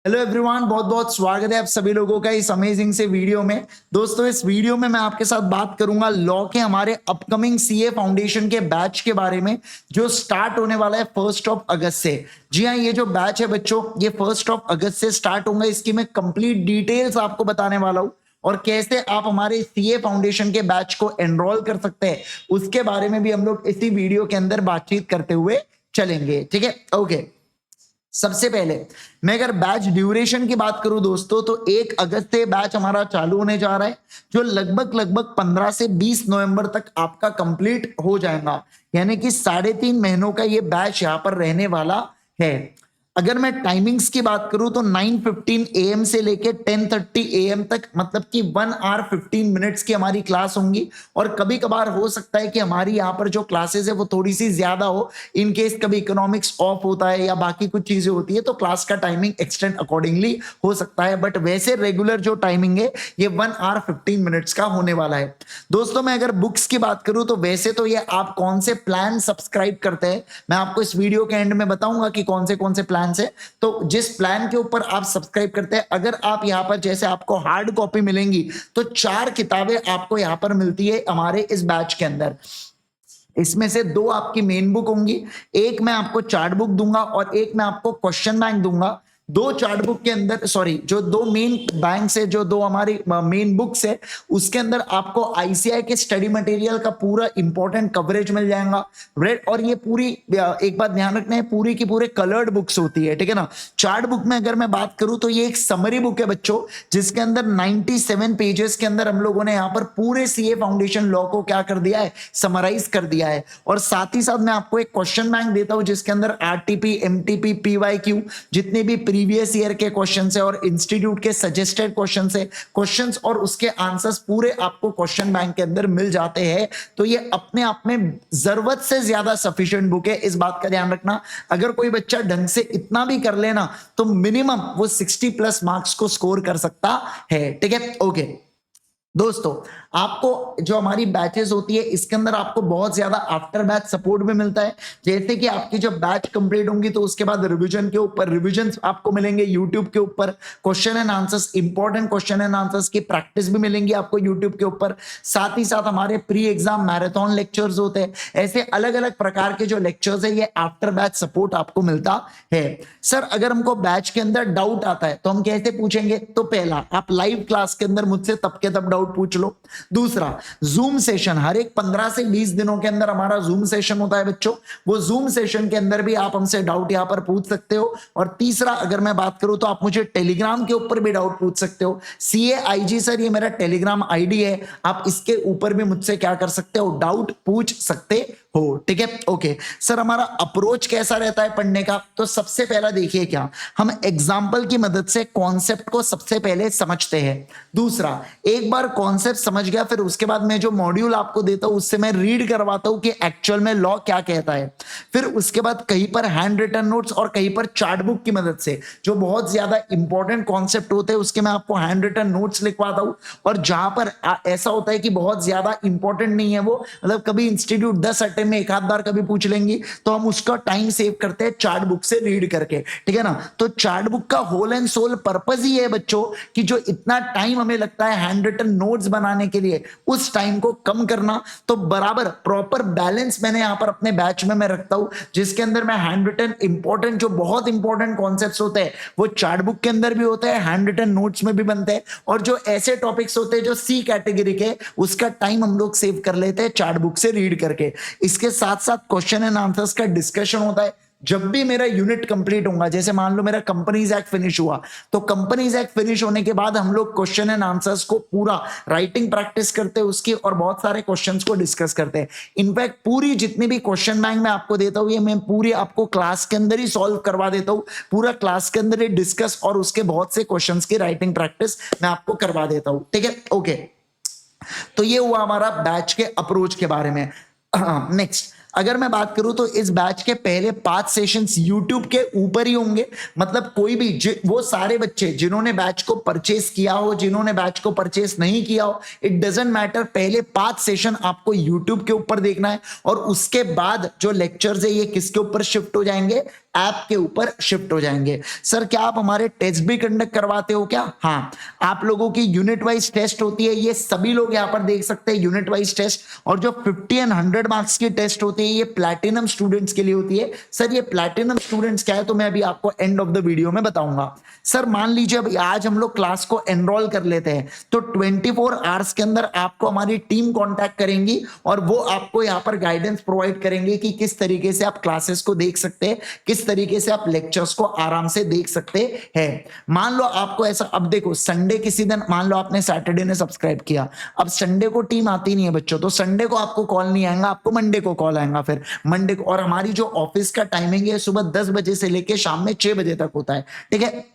Hello everyone, बहुत बहुत स्वागत है आप सभी लोगों का इस अमेजिंग से वीडियो में। दोस्तों, इस वीडियो में मैं आपके साथ बात करूंगा लॉ के हमारे अपकमिंग सीए फाउंडेशन के बैच के बारे में, जो स्टार्ट होने वाला है 1 अगस्त से। जी हाँ, ये जो बैच है बच्चों, ये 1 अगस्त से स्टार्ट होगा। इसकी मैं कंप्लीट डिटेल्स आपको बताने वाला हूँ और कैसे आप हमारे सीए फाउंडेशन के बैच को एनरोल कर सकते हैं, उसके बारे में भी हम लोग इसी वीडियो के अंदर बातचीत करते हुए चलेंगे। ठीक है, ओके। सबसे पहले मैं अगर बैच ड्यूरेशन की बात करूं दोस्तों, तो 1 अगस्त से बैच हमारा चालू होने जा रहा है, जो लगभग 15 से 20 नवंबर तक आपका कंप्लीट हो जाएगा। यानी कि 3.5 महीनों का ये बैच यहां पर रहने वाला है। अगर मैं टाइमिंग्स की बात करूं तो 9:15 AM से लेके 10:30 AM तक, मतलब कि 1 hour 15 minutes की हमारी क्लास होंगी। और कभी कभार हो सकता है कि हमारी यहाँ पर जो क्लासेस है वो थोड़ी सी ज्यादा हो, इन केस कभी इकोनॉमिक्स ऑफ होता है या बाकी कुछ चीजें होती है, तो क्लास का टाइमिंग एक्सटेंड अकॉर्डिंगली हो सकता है। बट वैसे रेगुलर जो टाइमिंग है ये 1 hour 15 minutes का होने वाला है। दोस्तों, मैं अगर बुक्स की बात करूं तो वैसे तो ये आप कौन से प्लान सब्सक्राइब करते हैं, मैं आपको इस वीडियो के एंड में बताऊंगा कि कौन से प्लान से। तो जिस प्लान के ऊपर आप सब्सक्राइब करते हैं, अगर आप यहां पर जैसे आपको हार्ड कॉपी मिलेंगी, तो 4 किताबें आपको यहां पर मिलती है हमारे इस बैच के अंदर। इसमें से 2 आपकी मेन बुक होंगी, एक मैं आपको चार्ट बुक दूंगा और एक मैं आपको क्वेश्चन बैंक दूंगा। 2 चार्ट बुक के अंदर, सॉरी, जो 2 मेन बैंक से, जो 2 हमारी मेन बुक्स है, उसके अंदर आपको आईसीआई के स्टडी मटेरियल का पूरा इंपॉर्टेंट कवरेज मिल जाएगा। रेड, और ये पूरी, एक बात ध्यान रखना है, पूरी की पूरे कलर्ड बुक्स होती है, ठीक है ना। चार्ट बुक में अगर मैं बात करूं तो ये एक समरी बुक है बच्चों, जिसके अंदर 97 पेजेस के अंदर हम लोगों ने यहाँ पर पूरे सीए फाउंडेशन लॉ को क्या कर दिया है, समराइज कर दिया है। और साथ ही साथ मैं आपको एक क्वेश्चन बैंक देता हूं, जिसके अंदर आरटीपी, एमटीपी, पीवाईक्यू, जितने भी प्रीवियस ईयर के क्वेश्चन है और इंस्टीट्यूट के सजेस्टेड क्वेश्चन है, क्वेश्चंस और उसके आंसर्स पूरे आपको क्वेश्चन बैंक के अंदर मिल जाते हैं। तो ये अपने आप में जरूरत से ज्यादा सफिशिएंट बुक है, इस बात का ध्यान रखना। अगर कोई बच्चा ढंग से इतना भी कर लेना, तो मिनिमम वो 60+ मार्क्स को स्कोर कर सकता है। ठीक है, ओके। दोस्तों, आपको जो हमारी बैचेस होती है, इसके अंदर आपको बहुत ज्यादा आफ्टर बैच सपोर्ट भी मिलता है। जैसे कि आपकी जब बैच कंप्लीट होंगी तो उसके बाद रिवीजन के ऊपर रिवीजन आपको मिलेंगे यूट्यूब के ऊपर, question and answers, important question and answers की प्रैक्टिस भी मिलेंगी आपको यूट्यूब के ऊपर। साथ ही साथ हमारे प्री एग्जाम मैराथन लेक्चर्स होते हैं। ऐसे अलग अलग प्रकार के जो लेक्चर्स है, ये आफ्टर बैच सपोर्ट आपको मिलता है। सर, अगर हमको बैच के अंदर डाउट आता है तो हम कैसे पूछेंगे? तो पहला, आप लाइव क्लास के अंदर मुझसे तब के तब डाउट पूछ लो। दूसरा, जूम सेशन, हर एक 15 से 20 दिनों के अंदर हमारा जूम सेशन होता है बच्चों, वो जूम सेशन के अंदर भी आप हमसे डाउट यहां पर पूछ सकते हो। और तीसरा, अगर मैं बात करूं तो आप मुझे टेलीग्राम के ऊपर भी डाउट पूछ सकते हो। CAIG सर, ये मेरा टेलीग्राम आईडी है, आप इसके ऊपर भी मुझसे क्या कर सकते हो, डाउट पूछ सकते हो। ठीक है, ओके। सर, हमारा अप्रोच कैसा रहता है पढ़ने का? तो सबसे पहला देखिए, क्या हम एग्जाम्पल की मदद से कॉन्सेप्ट को सबसे पहले समझते हैं। दूसरा, एक बार कॉन्सेप्ट समझ गया, फिर उसके बाद मैं जो मॉड्यूल आपको देता हूं उससे मैं रीड करवाता हूं कि एक्चुअल में लॉ क्या कहता है। फिर उसके बाद कहीं पर हैंड रिटन नोट्स और कहीं पर चार्ट बुक की मदद से जो बहुत ज्यादा इंपॉर्टेंट कॉन्सेप्ट होते हैं उसके मैं आपको हैंड रिटन नोट्स लिखवाता हूं। और जहां पर ऐसा होता है कि बहुत ज्यादा इंपॉर्टेंट नहीं है वो, मतलब कभी इंस्टीट्यूट 10 अटेम्प्ट में एक आध बार कभी पूछ लेंगी, तो हम उसका टाइम सेव करते हैं चार्ट बुक से रीड करके। ठीक है ना। तो चार्ट बुक का होल एंड सोल पर्पस ही है बच्चों कि जो इतना टाइम हमें लगता है हैंड रिटन नोट्स बनाने के लिए, उस टाइम को कम करना। तो बराबर प्रॉपर बैलेंस मैंने यहां पर अपने बैच में मैं रखता हूं, जिसके अंदर मैं हैंड रिटन इंपॉर्टेंट, जो बहुत इंपॉर्टेंट कॉन्सेप्ट्स होते हैं वो चार्ट बुक के अंदर भी होते हैं, हैंड रिटन नोट्स में भी बनते हैं। और जो ऐसे टॉपिक्स होते हैं जो सी कैटेगरी के, उसका टाइम हम लोग सेव कर लेते हैं चार्ट बुक से रीड करके। इसके साथ साथ क्वेश्चन एंड आंसर्स का डिस्कशन होता है। जब भी मेरा यूनिट कंप्लीट होगा, जैसे मान लो मेरा कंपनीज एक्ट फिनिश हुआ, तो कंपनीज एक्ट फिनिश होने के बाद हम लोग क्वेश्चन एंड आंसर्स को पूरा राइटिंग प्रैक्टिस करते हैं उसकी, और बहुत सारे क्वेश्चंस को डिस्कस करते हैं। इनफैक्ट पूरी जितनी भी क्वेश्चन बैंक मैं आपको देता हूं, ये मैं पूरी आपको क्लास के अंदर ही सॉल्व करवा देता हूं, पूरा क्लास के अंदर ही डिस्कस, और उसके बहुत से क्वेश्चंस की राइटिंग प्रैक्टिस मैं आपको करवा देता हूं। ठीक है, ओके। तो ये हुआ हमारा बैच के अप्रोच के बारे में। नेक्स्ट, अगर मैं बात करूं तो इस बैच के पहले 5 सेशंस YouTube के ऊपर ही होंगे। मतलब कोई भी वो सारे बच्चे जिन्होंने बैच को परचेस किया हो, जिन्होंने बैच को परचेस नहीं किया हो, इट डजंट मैटर, पहले 5 सेशन आपको YouTube के ऊपर देखना है। और उसके बाद जो लेक्चर्स है ये किसके ऊपर शिफ्ट हो जाएंगे, ऐप के ऊपर शिफ्ट हो जाएंगे। सर क्या आप हमारे टेस्ट भी कंडक्ट करवाते हो क्या? हाँ, आप लोगों की यूनिट वाइज टेस्ट होती है, ये सभी लोग यहाँ पर देख सकते हैं यूनिट वाइज टेस्ट। और जो 50 एंड 100 मार्क्स की टेस्ट होती है ये प्लैटिनम स्टूडेंट्स के लिए होती है। सर ये प्लैटिनम स्टूडेंट्स क्या है तो मैं अभी आपको एंड ऑफ द वीडियो में बताऊंगा। सर मान लीजिए अभी आज हम लोग क्लास को एनरोल कर लेते हैं तो 24 आवर्स के अंदर आपको हमारी टीम कांटेक्ट करेंगी और वो आपको यहाँ पर गाइडेंस प्रोवाइड करेंगे कि किस तरीके से आप क्लासेस को देख सकते हैं, किस तरीके से आप लेक्चर्स को आराम से देख सकते हैं। मान लो आपको ऐसा, अब देखो संडे किसी दिन, मान लो आपने सैटरडे ने सब्सक्राइब किया, अब संडे को टीम आती नहीं है बच्चों, तो संडे को आपको कॉल नहीं आएगा, आपको मंडे को कॉल आएगा फिर मंडे को। और हमारी जो ऑफिस का टाइमिंग है सुबह 10 बजे से लेके शाम में 6 बजे तक होता है, ठीक है।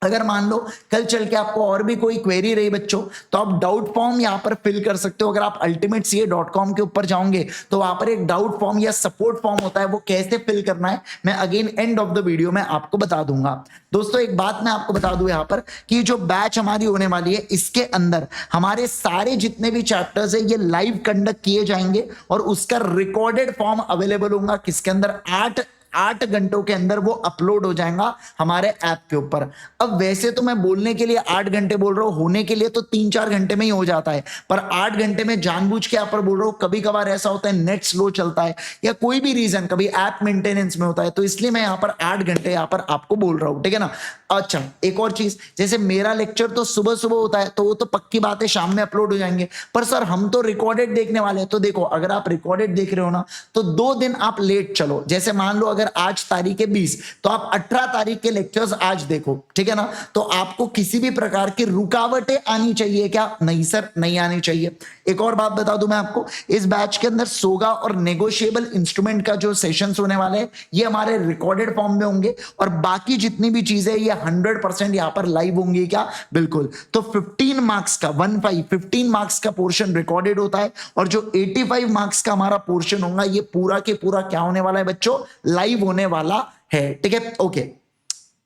अगर मान लो कल चल के आपको और भी कोई क्वेरी रही बच्चों तो आप डाउट फॉर्म यहां पर फिल कर सकते हो। अगर आप ultimatecA.com के ऊपर जाओगे तो वहां पर एक डाउट फॉर्म या सपोर्ट फॉर्म होता है, वो कैसे फिल करना है मैं again end of the video में आपको बता दूंगा। दोस्तों एक बात मैं आपको बता दूं यहां पर कि जो बैच हमारी होने वाली है इसके अंदर हमारे सारे जितने भी चैप्टर्स है ये लाइव कंडक्ट किए जाएंगे और उसका रिकॉर्डेड फॉर्म अवेलेबल होगा किसके अंदर, 8 घंटों के अंदर वो अपलोड हो जाएगा हमारे ऐप के ऊपर। अब वैसे तो मैं बोलने के लिए 8 घंटे बोल रहा हूं, होने के लिए तो 3-4 घंटे में ही हो जाता है, पर 8 घंटे में जानबूझ के यहाँ पर बोल रहा हूं। कभी कभार ऐसा होता है नेट स्लो चलता है या कोई भी रीजन, कभी ऐप मेंटेनेंस में होता है, तो इसलिए मैं यहाँ पर 8 घंटे यहाँ पर आपको बोल रहा हूं, ठीक है ना। अच्छा एक और चीज, जैसे मेरा लेक्चर तो सुबह सुबह होता है तो वो तो पक्की बात है शाम में अपलोड हो जाएंगे, पर सर हम तो रिकॉर्डेड देखने वाले हैं। तो देखो अगर आप रिकॉर्डेड देख रहे हो ना तो 2 दिन आप लेट चलो, जैसे मान लो अगर आज तारीख है 20 तो आप 18 तारीख के लेक्चर्स आज देखो, ठीक है ना। तो आपको किसी भी प्रकार की रुकावटें आनी चाहिए क्या? नहीं सर, नहीं आनी चाहिए। एक और बात बता दूं मैं आपको, इस बैच के अंदर सोगा और नेगोशिएबल इंस्ट्रूमेंट का जो सेशंस होने वाले हैं ये हमारे रिकॉर्डेड फॉर्म में होंगे और बाकी जितनी भी चीजें ये 100% यहां पर लाइव होंगी क्या? बिल्कुल। तो 15 मार्क्स का 15 मार्क्स का पोर्शन रिकॉर्डेड होता है और जो 85 मार्क्स का हमारा पोर्शन होगा ये पूरा के पूरा क्या होने वाला है बच्चों? लाइव होने वाला है, ठीक है। ओके,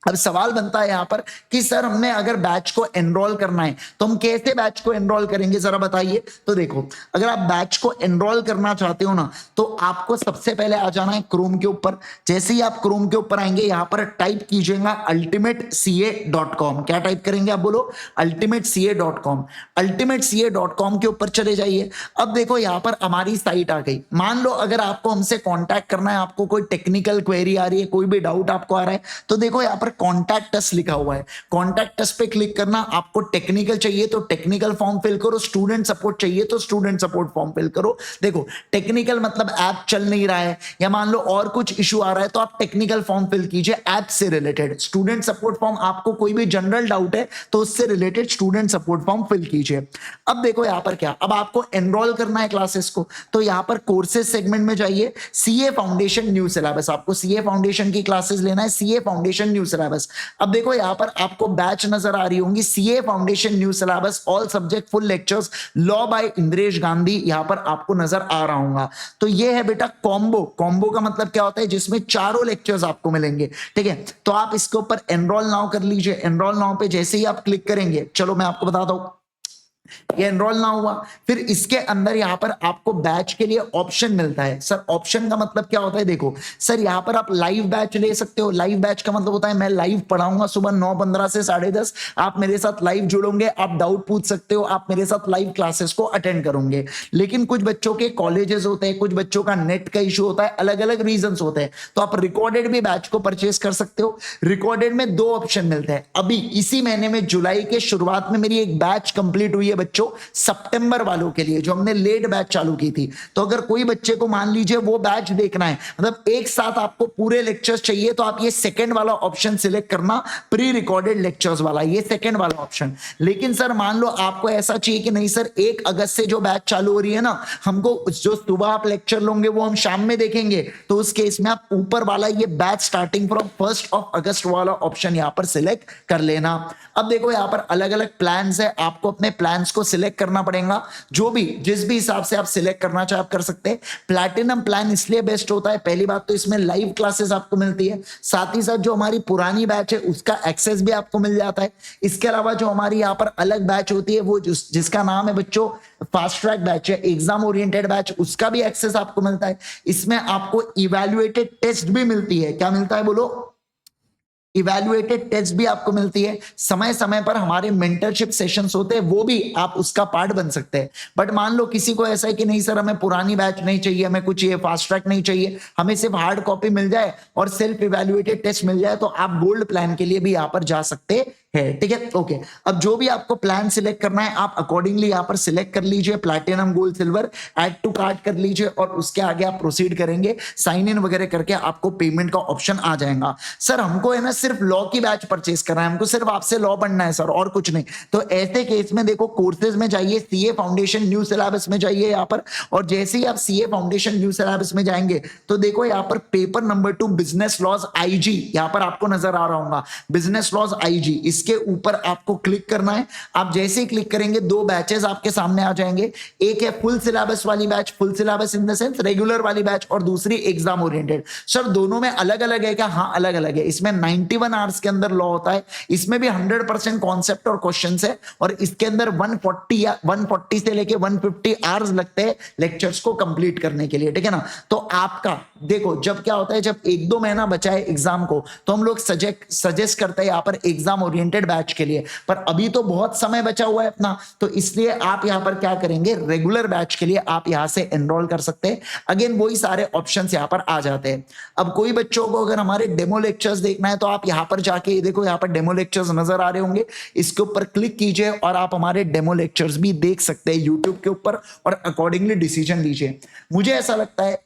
अब सवाल बनता है यहां पर कि सर हमने अगर बैच को एनरोल करना है तो हम कैसे बैच को एनरोल करेंगे जरा बताइए। तो देखो अगर आप बैच को एनरोल करना चाहते हो ना तो आपको सबसे पहले आ जाना है क्रोम के ऊपर। जैसे ही आप क्रोम के ऊपर आएंगे यहां पर टाइप कीजिएगा ultimateca.com। क्या टाइप करेंगे आप? बोलो ultimateca.com। ultimateca.com के ऊपर चले जाइए। अब देखो यहां पर हमारी साइट आ गई। मान लो अगर आपको हमसे कॉन्टैक्ट करना है, आपको कोई टेक्निकल क्वेरी आ रही है, कोई भी डाउट आपको आ रहा है, तो देखो यहां पर कॉन्टैक्ट अस लिखा हुआ है, कॉन्टैक्ट अस पे क्लिक करना। आपको टेक्निकल चाहिए तो टेक्निकल फॉर्म फिल करो, स्टूडेंट सपोर्ट चाहिए तो स्टूडेंट सपोर्ट फॉर्म फिल करो। देखो टेक्निकल मतलब ऐप चल नहीं रहा है या मान लो और कुछ इशू आ रहा है तो आप टेक्निकल फॉर्म फिल कीजिए ऐप से रिलेटेड। स्टूडेंट सपोर्ट फॉर्म आपको कोई भी जनरल डाउट है तो उससे related student support form fill कीजिए। अब देखो यहां पर क्या, अब आपको एनरोल करना है क्लासेस को तो यहां पर कोर्सेज सेगमेंट में जाइए, सीए फाउंडेशन न्यू सिलेबस। आपको सीए फाउंडेशन की क्लासेस लेना है, सीए फाउंडेशन न्यू सिलेबस। अब देखो यहां पर आपको बैच नजर आ रही होंगी, CA foundation new syllabus all subject full lectures law by Indresh Gandhi, यहां पर आपको नजर आ रहा होगा। तो ये है बेटा कॉम्बो। कॉम्बो का मतलब क्या होता है? जिसमें चारों लेक्चर्स आपको मिलेंगे, ठीक है। तो आप इसके ऊपर एनरोल नाउ कर लीजिए। एनरोल नाउ पे जैसे ही आप क्लिक करेंगे, चलो मैं आपको बताता हूं, ये एनरोल ना हुआ, फिर इसके अंदर यहां पर आपको बैच के लिए ऑप्शन मिलता है। सर ऑप्शन का मतलब क्या होता है? देखो सर यहां पर आप लाइव बैच ले सकते हो। लाइव बैच का मतलब होता है मैं लाइव पढ़ाऊंगा सुबह 9:15 से 10:30, आप मेरे साथ लाइव जुड़ोगे, आप डाउट पूछ सकते हो, आप मेरे साथ लाइव क्लासेस को अटेंड करोगे। लेकिन कुछ बच्चों के कॉलेजेस होते हैं, कुछ बच्चों का नेट का इशू होता है, अलग अलग रीजन होते हैं, तो आप रिकॉर्डेड भी बैच को परचेस कर सकते हो। रिकॉर्डेड में 2 ऑप्शन मिलते हैं। अभी इसी महीने में जुलाई के शुरुआत में मेरी एक बैच कंप्लीट हुई है बच्चों, सितंबर वालों के लिए, जो हमने लेट बैच चालू की थी। तो अगर कोई बच्चे को मान लीजिए वो बैच देखना है, मतलब एक साथ आपको पूरे लेक्चर्स चाहिए, तो आप ये सेकंड वाला ऑप्शन सिलेक्ट करना, प्री रिकॉर्डेड लेक्चर्स वाला, ये सेकंड वाला ऑप्शन। लेकिन सर मान लो आपको ऐसा चाहिए कि नहीं सर 1 अगस्त से जो बैच चालू हो रही है ना, हमको जो सुबह आप लेक्चर लोगे वो हम शाम में देखेंगे, तो उस केस में आप ऊपर वाला ये बैच स्टार्टिंग फ्रॉम 1 अगस्त वाला ऑप्शन यहां पर सिलेक्ट कर लेना। अब देखो यहां पर अलग अलग प्लान्स है, आपको अपने प्लान्स प्लान्स को सिलेक्ट करना पड़ेगा। जो भी जिस भी हिसाब से आप सिलेक्ट करना चाहे आप कर सकते हैं। प्लैटिनम प्लान इसलिए बेस्ट होता है, पहली बात तो इसमें लाइव क्लासेस आपको मिलती है, साथ ही साथ जो हमारी पुरानी बैच है उसका एक्सेस भी आपको मिल जाता है। इसके अलावा जो हमारी यहाँ पर अलग बैच होती है वो जिसका नाम है बच्चों फास्ट ट्रैक बैच है, एग्जाम ओरिएंटेड बैच, उसका भी एक्सेस आपको मिलता है। इसमें आपको इवैल्यूएटेड टेस्ट भी मिलती है। क्या मिलता है बोलो? इवैल्यूएटेड टेस्ट भी आपको मिलती है। समय समय पर हमारे मेंटरशिप सेशंस होते हैं, वो भी आप उसका पार्ट बन सकते हैं। बट मान लो किसी को ऐसा है कि नहीं सर हमें पुरानी बैच नहीं चाहिए, हमें कुछ ये फास्ट ट्रैक नहीं चाहिए, हमें सिर्फ हार्ड कॉपी मिल जाए और सेल्फ इवैल्यूएटेड टेस्ट मिल जाए, तो आप गोल्ड प्लान के लिए भी यहाँ पर जा सकते है। ठीक है, ओके। अब जो भी आपको प्लान सिलेक्ट करना है आप अकॉर्डिंगली यहाँ पर सिलेक्ट कर लीजिए, platinum gold silver add to cart कर लीजिए और उसके आगे आप प्रोसीड करेंगे, साइन इन वगैरह करके आपको पेमेंट का ऑप्शन आ जाएगा। सर हमको है ना सिर्फ लॉ की बैच परचेस करना है, हमको सिर्फ आपसे लॉ पढ़ना है सर और कुछ नहीं, तो ऐसे केस में देखो कोर्सेज में जाइए, सीए फाउंडेशन न्यू सिलेबस में जाइए यहाँ पर, और जैसे ही आप सीए फाउंडेशन न्यू सिलेबस में जाएंगे तो देखो यहाँ पर पेपर नंबर 2 बिजनेस लॉज आईजी यहाँ पर आपको नजर आ रहा होगा, बिजनेस लॉज आईजी, इसके ऊपर आपको क्लिक करना है। आप जैसे ही क्लिक करेंगे दो बैचेस आपके सामने आ जाएंगे, एक है फुल सिलेबस वाली batch, full syllabus in the sense regular वाली बैच, और दूसरी एग्जाम ओरिएंटेड। सर दोनों में अलग अलग है क्या? हाँ अलग अलग है। इसमें 91 आवर्स के अंदर लॉ होता है, इसमें भी 100% कॉन्सेप्ट और क्वेश्चंस है, और इसके अंदर 140 से लेके 150 आवर्स लगते हैं लेक्चर्स को कंप्लीट करने के लिए। ठीक है ना? तो आपका देखो जब क्या होता है, जब 1-2 महीना बचा है एग्जाम को तो हम लोग सजेस्ट करते हैं यहाँ पर एग्जाम ओरिएंटेड बैच के लिए, पर अभी तो बहुत समय बचा हुआ है अपना, तो इसलिए आप यहाँ पर क्या करेंगे, रेगुलर बैच के लिए आप यहाँ से एनरोल कर सकते हैं। अगेन वही सारे ऑप्शंस यहाँ पर आ जाते हैं। अब कोई बच्चों को अगर हमारे डेमो लेक्चर्स देखना है तो आप यहाँ पर जाके देखो, यहाँ पर डेमो लेक्चर्स नजर आ रहे होंगे, इसके ऊपर क्लिक कीजिए और आप हमारे डेमो लेक्चर्स भी देख सकते हैं यूट्यूब के ऊपर, और अकॉर्डिंगली डिसीजन लीजिए। मुझे ऐसा लगता है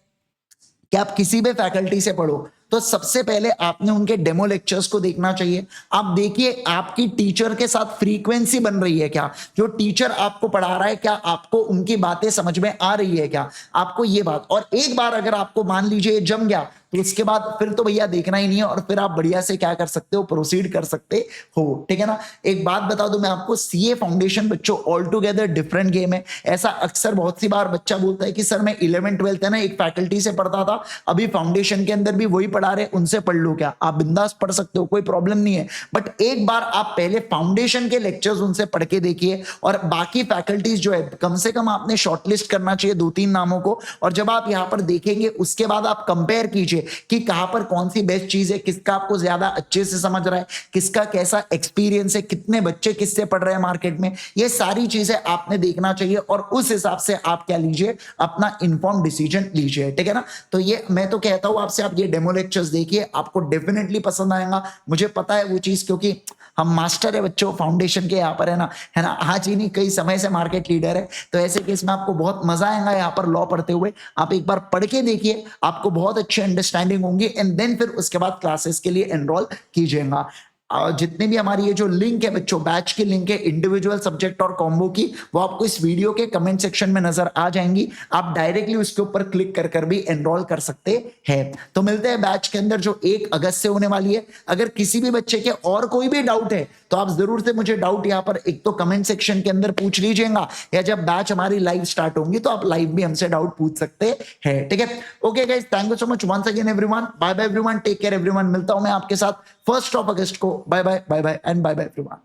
कि आप किसी भी फैकल्टी से पढ़ो तो सबसे पहले आपने उनके डेमो लेक्चर्स को देखना चाहिए। आप देखिए आपकी टीचर के साथ फ्रीक्वेंसी बन रही है क्या, जो टीचर आपको पढ़ा रहा है क्या आपको उनकी बातें समझ में आ रही है क्या, आपको ये बात। और एक बार अगर आपको मान लीजिए जम गया तो उसके बाद फिर तो भैया देखना ही नहीं है, और फिर आप बढ़िया से क्या कर सकते हो, प्रोसीड कर सकते हो। ठीक है ना? एक बात बता दूं मैं आपको, सीए फाउंडेशन बच्चों ऑल टुगेदर डिफरेंट गेम है। ऐसा अक्सर बहुत सी बार बच्चा बोलता है कि सर मैं 11-12 है ना एक फैकल्टी से पढ़ता था, अभी फाउंडेशन के अंदर भी वही पढ़ा रहे, उनसे पढ़ लो क्या? आप बिंदास पढ़ सकते हो, कोई प्रॉब्लम नहीं है, बट एक बार आप पहले फाउंडेशन के लेक्चर्स उनसे पढ़ के देखिए, और बाकी फैकल्टीज जो है कम से कम आपने शॉर्टलिस्ट करना चाहिए 2-3 नामों को, और जब आप यहां पर देखेंगे उसके बाद आप कंपेयर कीजिए कि कहां पर कौन सी बेस्ट चीज है, किसका आपको ज्यादा अच्छे से समझ रहा है, किसका कैसा एक्सपीरियंस है, कितने बच्चे किससे पढ़ रहे हैं मार्केट में, ये सारी चीजें आपने देखना चाहिए, और उस हिसाब से आप क्या लीजिए, अपना इन्फॉर्म डिसीजन लीजिए। ठीक है ना? तो ये मैं तो कहता हूं आपसे, आप ये डेमो लेक्चर्स देखिए, आपको डेफिनेटली पसंद आएगा, मुझे पता है वो चीज, क्योंकि हम मास्टर है बच्चों फाउंडेशन के यहाँ पर, है ना आज ही नहीं कई समय से मार्केट लीडर है, तो ऐसे केस में आपको बहुत मजा आएगा यहाँ पर लॉ पढ़ते हुए। आप एक बार पढ़ के देखिए, आपको बहुत अच्छी अंडरस्टैंडिंग होंगी, एंड देन फिर उसके बाद क्लासेस के लिए एनरोल कीजिएगा। जितने भी हमारी ये जो लिंक है बच्चों, बैच की लिंक है इंडिविजुअल सब्जेक्ट और कॉम्बो की, वो आपको इस वीडियो के कमेंट सेक्शन में नजर आ जाएंगी, आप डायरेक्टली उसके ऊपर क्लिक कर कर भी एनरोल कर सकते हैं। तो मिलते हैं बैच के अंदर जो 1 अगस्त से होने वाली है। अगर किसी भी बच्चे के और कोई भी डाउट है तो आप जरूर से मुझे डाउट यहाँ पर एक तो कमेंट सेक्शन के अंदर पूछ लीजिएगा, या जब बैच हमारी लाइव स्टार्ट होंगी तो आप लाइव भी हमसे डाउट पूछ सकते हैं। ठीक है, okay guys, thank you so much once again everyone, bye bye everyone, take care everyone. मिलता हूं मैं आपके साथ 1 अगस्त को। Bye bye, bye bye and bye bye everyone.